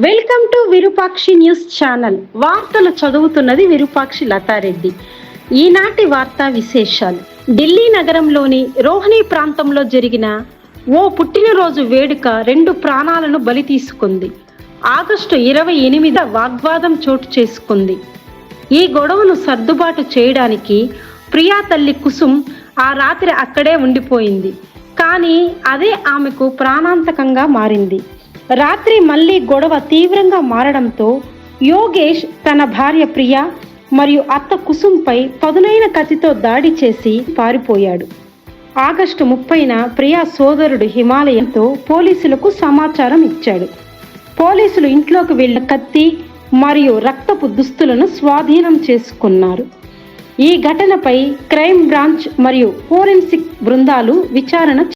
Welcome to Virupakshi news channel. వార్తలు చదువుతున్నది విరూపాక్షి లతారెడ్డి. ఈనాటి వార్తా విశేషాలు. ఢిల్లీ నగరంలోని రోహిణి ప్రాంతంలో జరిగిన ఓ పుట్టినరోజు వేడుక 2 ప్రాణాలను బలి తీసుకుంది. ఆగస్టు 28 వాగ్వాదం చోటు చేసుకుంది. ఈ గొడవను సర్దుబాటు చేయడానికి ప్రియా తల్లి కుసుమ్ ఆ రాత్రి అక్కడే ఉండిపోయింది. కానీ అదే ఆమెకు ప్రాణాంతకంగా మారింది. రాత్రి మళ్ళీ గొడవ తీవ్రంగా మారడంతో యోగేష్ తన భార్య ప్రియా మరియు అత్త కుసుంపై పదునైన కత్తితో దాడి చేసి పారిపోయాడు. ఆగస్టు 30న ప్రియా సోదరుడు హిమాలయంతో పోలీసులకు సమాచారం ఇచ్చాడు. పోలీసులు ఇంట్లోకి వెళ్లిన కత్తి మరియు రక్తపు దుస్తులను స్వాధీనం చేసుకున్నారు. ఈ ఘటనపై క్రైమ్ బ్రాంచ్ మరియు ఫోరెన్సిక్ బృందాలు విచారణ